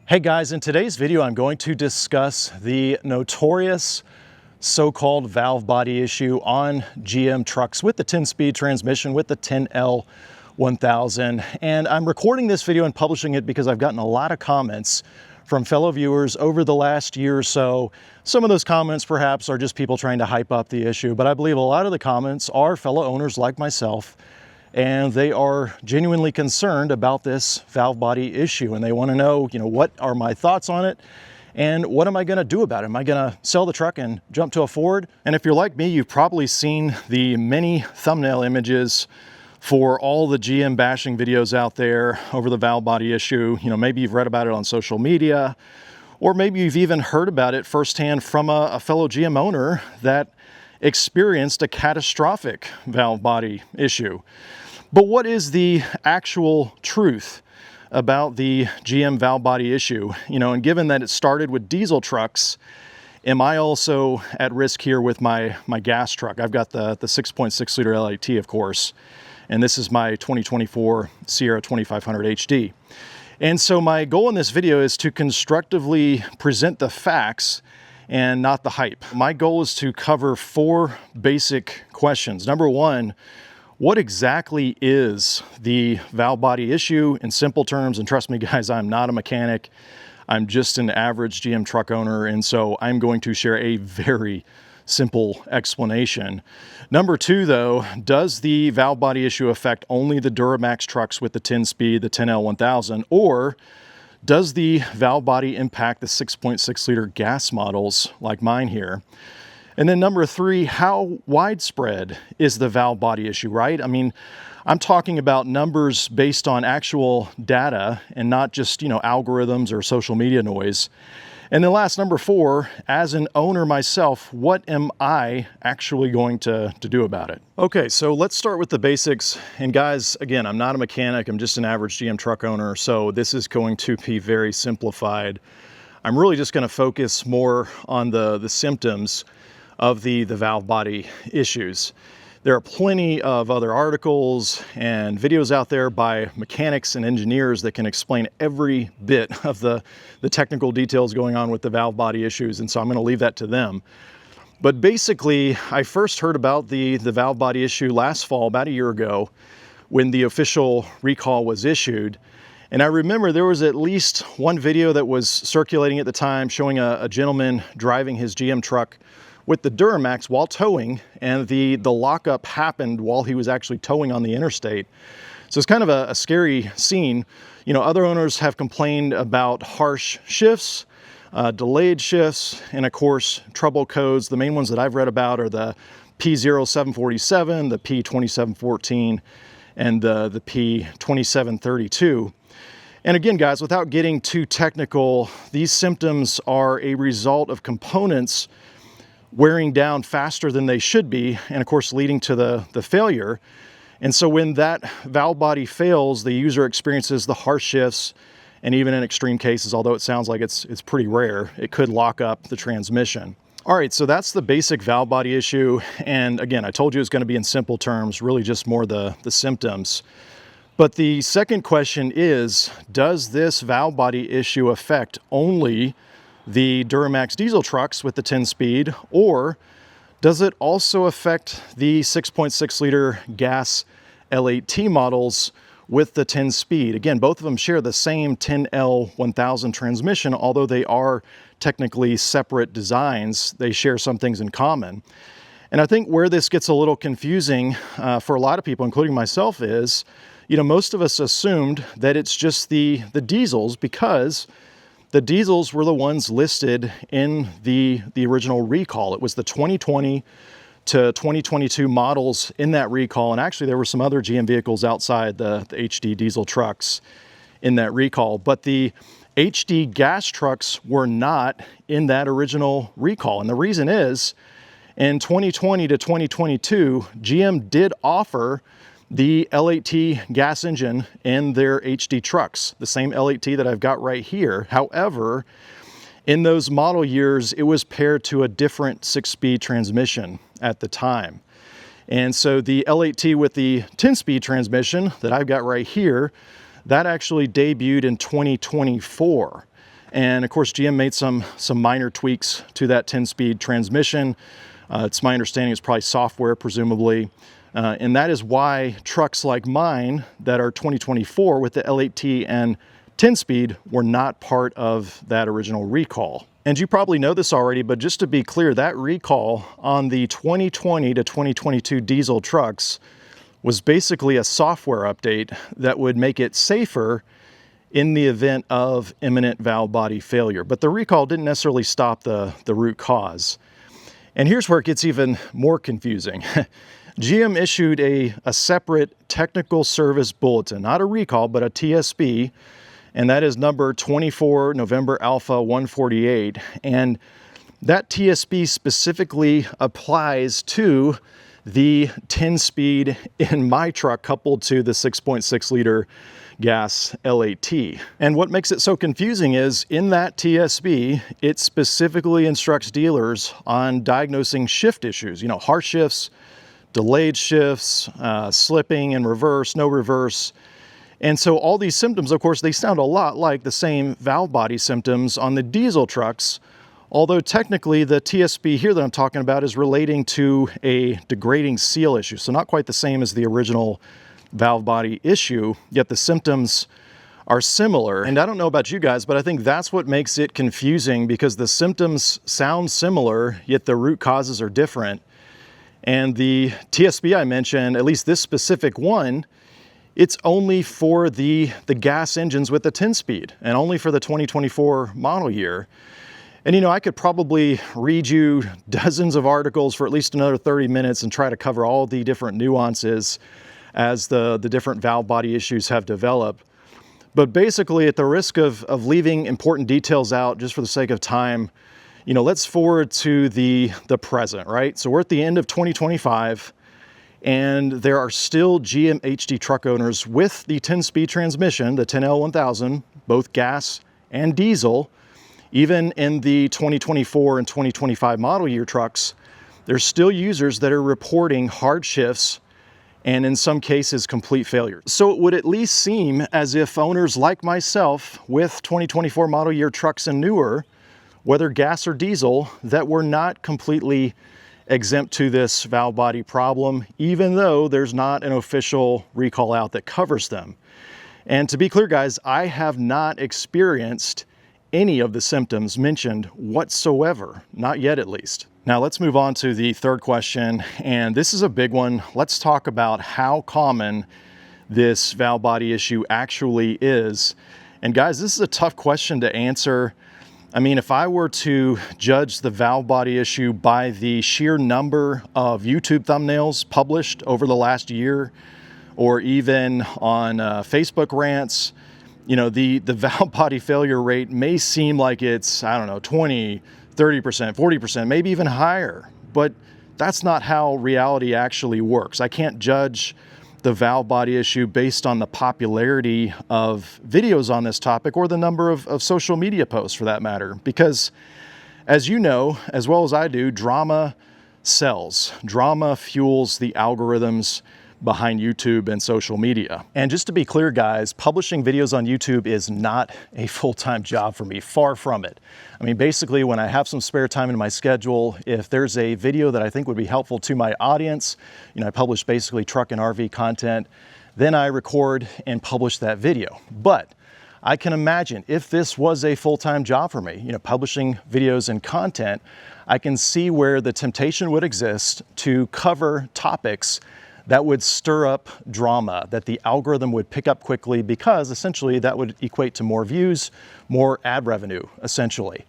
Hey guys, in today's video I'm going to discuss the notorious so-called valve body issue on GM trucks with the 10-speed transmission with the 10L1000. And I'm recording this video and publishing it because I've gotten a lot of comments from fellow viewers over the last year or so. Some of those comments perhaps are just people trying to hype up the issue, but I believe a lot of the comments are fellow owners like myself, and they are genuinely concerned about this valve body issue, and they want to know, what are my thoughts on it, and what am I going to do about it? Am I going to sell the truck and jump to a Ford? And if you're like me, you've probably seen the many thumbnail images for all the GM bashing videos out there over the valve body issue. Maybe you've read about it on social media, or maybe you've even heard about it firsthand from a fellow GM owner that experienced a catastrophic valve body issue. But what is the actual truth about the GM valve body issue? And given that it started with diesel trucks, am I also at risk here with my gas truck? I've got the 6.6 liter LAT, of course, and this is my 2024 Sierra 2500 HD. And so my goal in this video is to constructively present the facts and not the hype. My goal is to cover four basic questions. Number one, what exactly is the valve body issue in simple terms? And trust me guys, I'm not a mechanic. I'm just an average GM truck owner, and so I'm going to share a very simple explanation. Number two though, does the valve body issue affect only the Duramax trucks with the 10-speed, the 10L1000, or does the valve body impact the 6.6 liter gas models like mine here? And then number three, how widespread is the valve body issue, right? I mean, I'm talking about numbers based on actual data and not just, algorithms or social media noise. And then last, number four, as an owner myself, what am I actually going to do about it? Okay, so let's start with the basics. And guys, again, I'm not a mechanic, I'm just an average GM truck owner, so this is going to be very simplified. I'm really just gonna focus more on the symptoms of the valve body issues. There are plenty of other articles and videos out there by mechanics and engineers that can explain every bit of the technical details going on with the valve body issues, and so I'm going to leave that to them. But basically, I first heard about the valve body issue last fall, about a year ago, when the official recall was issued. And I remember there was at least one video that was circulating at the time showing a gentleman driving his GM truck with the Duramax while towing, and the lockup happened while he was actually towing on the interstate. So it's kind of a scary scene. Other owners have complained about harsh shifts, delayed shifts, and of course, trouble codes. The main ones that I've read about are the P0747, the P2714, and the P2732. And again, guys, without getting too technical, these symptoms are a result of components wearing down faster than they should be, and of course leading to the failure. And so when that valve body fails, the user experiences the harsh shifts, and even in extreme cases, although it sounds like it's pretty rare, it could lock up the transmission. All right, so that's the basic valve body issue. And again, I told you it's going to be in simple terms, really just more the symptoms. But the second question is, does this valve body issue affect only the Duramax diesel trucks with the 10-speed, or does it also affect the 6.6 liter gas LAT models with the 10-speed? Again, both of them share the same 10L1000 transmission, although they are technically separate designs. They share some things in common. And I think where this gets a little confusing for a lot of people, including myself, is, most of us assumed that it's just the diesels, because the diesels were the ones listed in the original recall. It was the 2020 to 2022 models in that recall. And actually there were some other GM vehicles outside the HD diesel trucks in that recall. But the HD gas trucks were not in that original recall. And the reason is, in 2020 to 2022, GM did offer the LAT gas engine in their HD trucks, the same LAT that I've got right here. However, in those model years, it was paired to a different 6-speed transmission at the time. And so the LAT with the 10-speed transmission that I've got right here, that actually debuted in 2024. And of course, GM made some minor tweaks to that 10-speed transmission. It's my understanding it's probably software, presumably. And that is why trucks like mine that are 2024 with the L8T and 10-speed were not part of that original recall. And you probably know this already, but just to be clear, that recall on the 2020 to 2022 diesel trucks was basically a software update that would make it safer in the event of imminent valve body failure. But the recall didn't necessarily stop the root cause. And here's where it gets even more confusing. GM issued a separate technical service bulletin, not a recall, but a TSB, and that is number 24 November Alpha 148. And that TSB specifically applies to the 10-speed in my truck coupled to the 6.6 liter gas L8T. And what makes it so confusing is in that TSB, it specifically instructs dealers on diagnosing shift issues, you know, harsh shifts, delayed shifts, slipping in reverse, no reverse. And so all these symptoms, of course, they sound a lot like the same valve body symptoms on the diesel trucks, although technically the TSB here that I'm talking about is relating to a degrading seal issue. So not quite the same as the original valve body issue, yet the symptoms are similar. And I don't know about you guys, but I think that's what makes it confusing, because the symptoms sound similar, yet the root causes are different. And the TSB I mentioned, at least this specific one, it's only for the gas engines with the 10-speed and only for the 2024 model year. And you know, I could probably read you dozens of articles for at least another 30 minutes and try to cover all the different nuances as the different valve body issues have developed. But basically, at the risk of leaving important details out just for the sake of time, you know, let's forward to the present, right? So we're at the end of 2025. And there are still GM HD truck owners with the 10-speed transmission, the 10L1000, both gas and diesel. Even in the 2024 and 2025 model year trucks, there's still users that are reporting hard shifts and in some cases complete failure. So it would at least seem as if owners like myself with 2024 model year trucks and newer, whether gas or diesel, that were not completely exempt to this valve body problem, even though there's not an official recall out that covers them. And to be clear, guys, I have not experienced any of the symptoms mentioned whatsoever, not yet at least. Now let's move on to the third question, and this is a big one. Let's talk about how common this valve body issue actually is. And guys, this is a tough question to answer. I mean, if I were to judge the valve body issue by the sheer number of YouTube thumbnails published over the last year, or even on Facebook rants, you know, the valve body failure rate may seem like it's, I don't know, 20, 30%, 40%, maybe even higher. But that's not how reality actually works. I can't judge the valve body issue based on the popularity of videos on this topic or the number of social media posts for that matter. Because as you know, as well as I do, drama sells. Drama fuels the algorithms behind YouTube and social media. And just to be clear, guys, publishing videos on YouTube is not a full-time job for me, far from it. I mean, basically, when I have some spare time in my schedule, if there's a video that I think would be helpful to my audience, you know, I publish basically truck and RV content, then I record and publish that video. But I can imagine if this was a full-time job for me, you know, publishing videos and content, I can see where the temptation would exist to cover topics that would stir up drama, that the algorithm would pick up quickly, because essentially that would equate to more views, more ad revenue, essentially.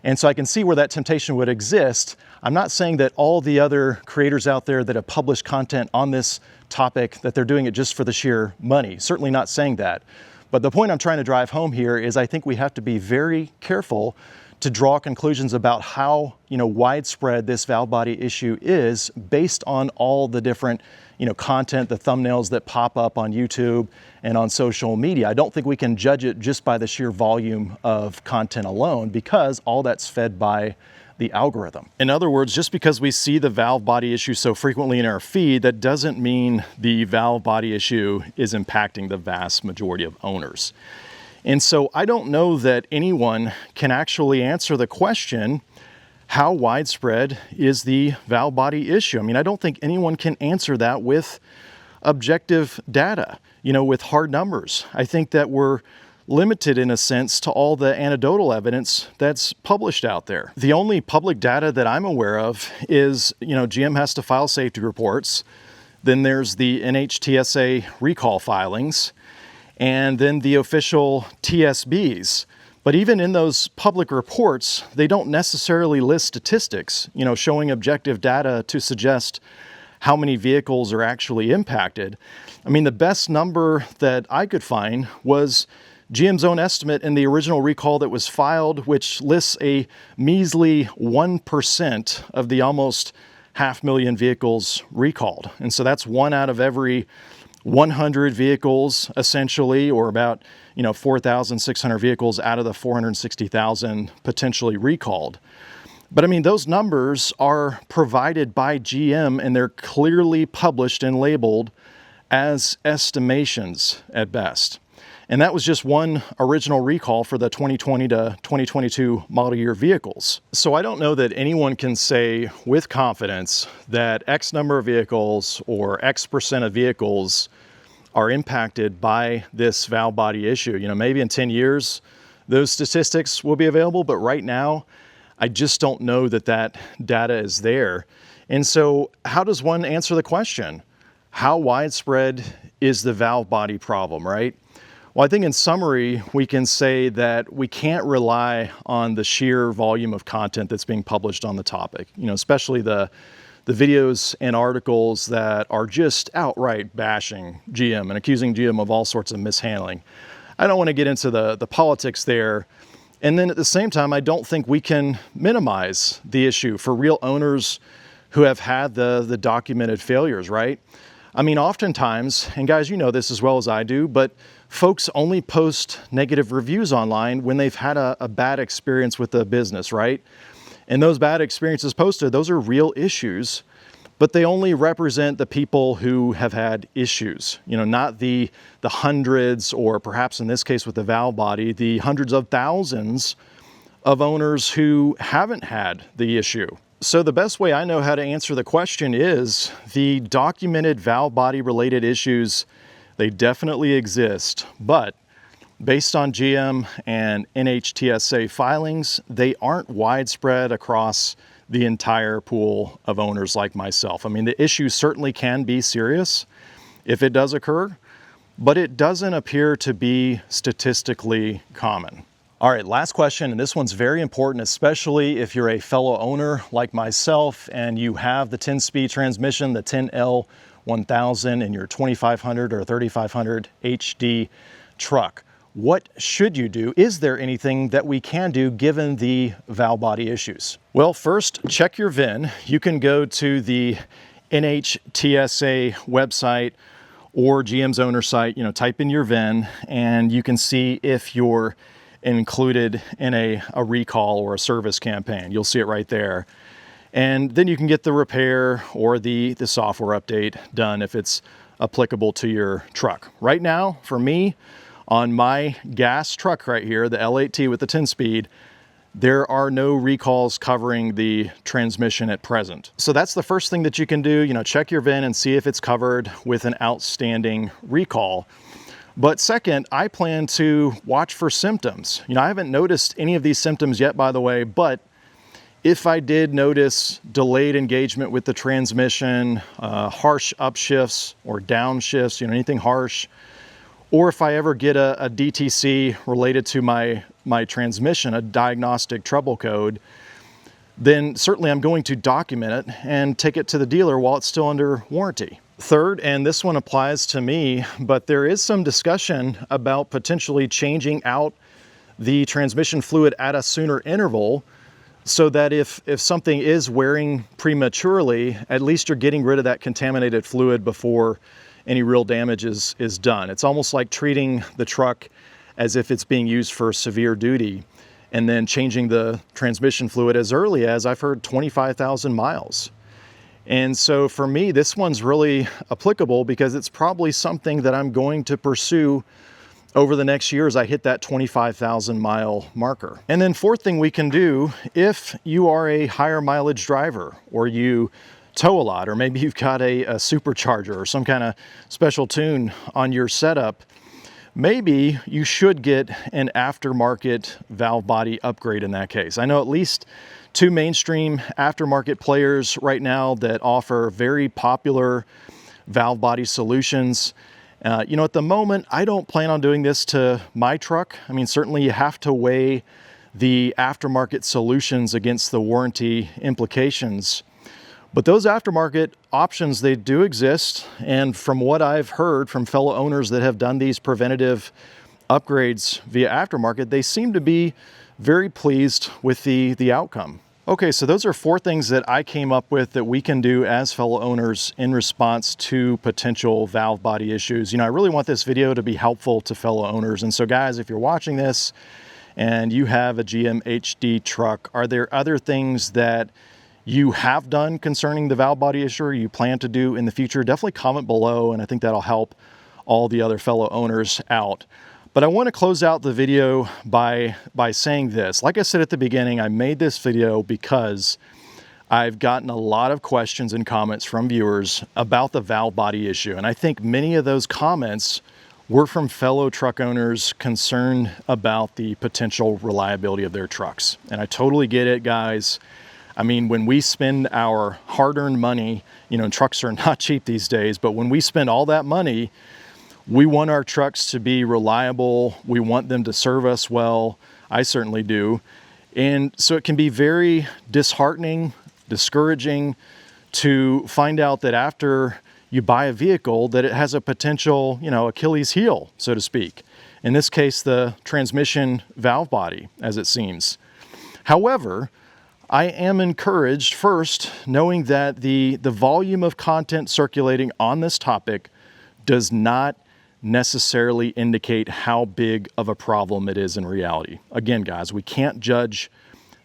And so I can see where that temptation would exist. I'm not saying that all the other creators out there that have published content on this topic, that they're doing it just for the sheer money. Certainly not saying that. But the point I'm trying to drive home here is I think we have to be very careful to draw conclusions about how, you know, widespread this valve body issue is based on all the different, you know, content, the thumbnails that pop up on YouTube and on social media. I don't think we can judge it just by the sheer volume of content alone, because all that's fed by the algorithm. In other words, just because we see the valve body issue so frequently in our feed, that doesn't mean the valve body issue is impacting the vast majority of owners. And so I don't know that anyone can actually answer the question, how widespread is the valve body issue? I mean, I don't think anyone can answer that with objective data, with hard numbers. I think that we're limited in a sense to all the anecdotal evidence that's published out there. The only public data that I'm aware of is, GM has to file safety reports. Then there's the NHTSA recall filings, and then the official TSBs. But even in those public reports, they don't necessarily list statistics, showing objective data to suggest how many vehicles are actually impacted. I mean, the best number that I could find was GM's own estimate in the original recall that was filed, which lists a measly 1% of the almost 500,000 vehicles recalled. And so that's 1 out of every 100 vehicles, essentially, or about 4,600 vehicles out of the 460,000 potentially recalled. But I mean, those numbers are provided by GM, and they're clearly published and labeled as estimations at best. And that was just one original recall for the 2020 to 2022 model year vehicles. So I don't know that anyone can say with confidence that X number of vehicles or X percent of vehicles are impacted by this valve body issue. Maybe in 10 years, those statistics will be available, but right now, I just don't know that that data is there. And so how does one answer the question? How widespread is the valve body problem, right? Well, I think in summary, we can say that we can't rely on the sheer volume of content that's being published on the topic, especially the videos and articles that are just outright bashing GM and accusing GM of all sorts of mishandling. I don't want to get into the politics there. And then at the same time, I don't think we can minimize the issue for real owners who have had the documented failures, right? I mean, oftentimes, and guys, you know this as well as I do, but folks only post negative reviews online when they've had a bad experience with the business, right? And those bad experiences posted, those are real issues, but they only represent the people who have had issues, not the hundreds, or perhaps in this case with the valve body, the hundreds of thousands of owners who haven't had the issue. So the best way I know how to answer the question is the documented valve body related issues, they definitely exist, but based on GM and NHTSA filings, they aren't widespread across the entire pool of owners like myself. I mean, the issue certainly can be serious if it does occur, but it doesn't appear to be statistically common. All right, last question, and this one's very important, especially if you're a fellow owner like myself and you have the 10-speed transmission, the 10L1000 in your 2500 or 3500 HD truck. What should you do? Is there anything that we can do given the valve body issues? Well, first, check your VIN. You can go to the NHTSA website or GM's owner site, type in your VIN, and you can see if you're included in a recall or a service campaign. You'll see it right there. And then you can get the repair or the software update done if it's applicable to your truck. Right now, for me, on my gas truck right here, the L8T with the 10-speed, there are no recalls covering the transmission at present. So that's the first thing that you can do, check your VIN and see if it's covered with an outstanding recall. But second, I plan to watch for symptoms. I haven't noticed any of these symptoms yet, by the way, but if I did notice delayed engagement with the transmission, harsh upshifts or downshifts, anything harsh, or if I ever get a DTC related to my transmission, a diagnostic trouble code, then certainly I'm going to document it and take it to the dealer while it's still under warranty. Third, and this one applies to me, but there is some discussion about potentially changing out the transmission fluid at a sooner interval so that if something is wearing prematurely, at least you're getting rid of that contaminated fluid before any real damage is done. It's almost like treating the truck as if it's being used for severe duty and then changing the transmission fluid as early as, I've heard, 25,000 miles. And so for me, this one's really applicable because it's probably something that I'm going to pursue over the next year as I hit that 25,000 mile marker. And then fourth thing we can do, if you are a higher mileage driver or you tow a lot, or maybe you've got a supercharger or some kind of special tune on your setup, maybe you should get an aftermarket valve body upgrade in that case. I know at least 2 mainstream aftermarket players right now that offer very popular valve body solutions. You know, at the moment, I don't plan on doing this to my truck. I mean, certainly you have to weigh the aftermarket solutions against the warranty implications. But those aftermarket options, they do exist. And from what I've heard from fellow owners that have done these preventative upgrades via aftermarket, they seem to be very pleased with the outcome. Okay, so those are 4 things that I came up with that we can do as fellow owners in response to potential valve body issues. You know, I really want this video to be helpful to fellow owners. And so guys, if you're watching this and you have a GM HD truck, are there other things that you have done concerning the valve body issue or you plan to do in the future? Definitely comment below, and I think that'll help all the other fellow owners out. But I want to close out the video by saying this. Like I said at the beginning, I made this video because I've gotten a lot of questions and comments from viewers about the valve body issue. And I think many of those comments were from fellow truck owners concerned about the potential reliability of their trucks. And I totally get it, guys. I mean, when we spend our hard-earned money, you know, and trucks are not cheap these days, but when we spend all that money, we want our trucks to be reliable. We want them to serve us well. I certainly do. And so it can be very disheartening, discouraging to find out that after you buy a vehicle that it has a potential, you know, Achilles heel, so to speak. In this case, the transmission valve body, as it seems. However, I am encouraged, first, knowing that the volume of content circulating on this topic does not necessarily indicate how big of a problem it is in reality. Again, guys, we can't judge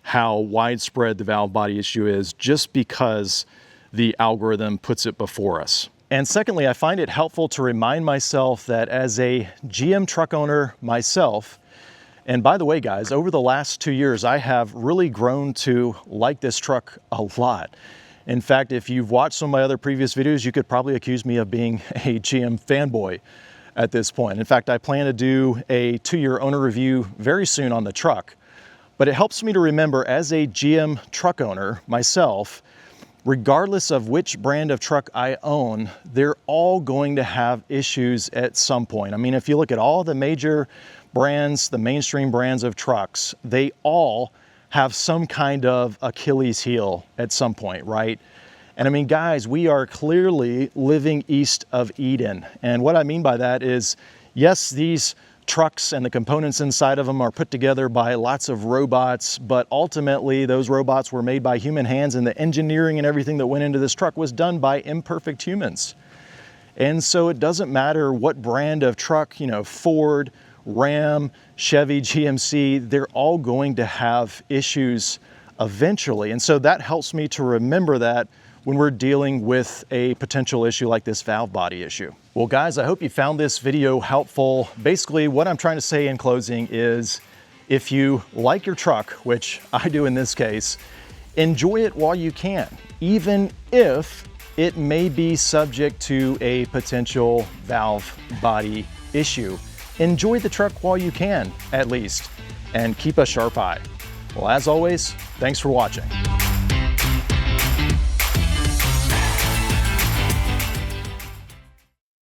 how widespread the valve body issue is just because the algorithm puts it before us. And secondly, I find it helpful to remind myself that as a GM truck owner myself, and by the way, guys, over the last 2 years, I have really grown to like this truck a lot. In fact, if you've watched some of my other previous videos, you could probably accuse me of being a GM fanboy at this point. In fact, I plan to do a 2-year owner review very soon on the truck. But it helps me to remember, as a GM truck owner myself, regardless of which brand of truck I own, they're all going to have issues at some point. I mean, if you look at all the major brands, the mainstream brands of trucks, they all have some kind of Achilles heel at some point, right? And I mean, guys, we are clearly living east of Eden. And what I mean by that is, yes, these trucks and the components inside of them are put together by lots of robots, but ultimately those robots were made by human hands, and the engineering and everything that went into this truck was done by imperfect humans. And so it doesn't matter what brand of truck, you know, Ford, Ram, Chevy, GMC, they're all going to have issues eventually. And so that helps me to remember that when we're dealing with a potential issue like this valve body issue. Well, guys, I hope you found this video helpful. Basically, what I'm trying to say in closing is, if you like your truck, which I do in this case, enjoy it while you can, even if it may be subject to a potential valve body issue. Enjoy the truck while you can, at least, and keep a sharp eye. Well, as always, thanks for watching.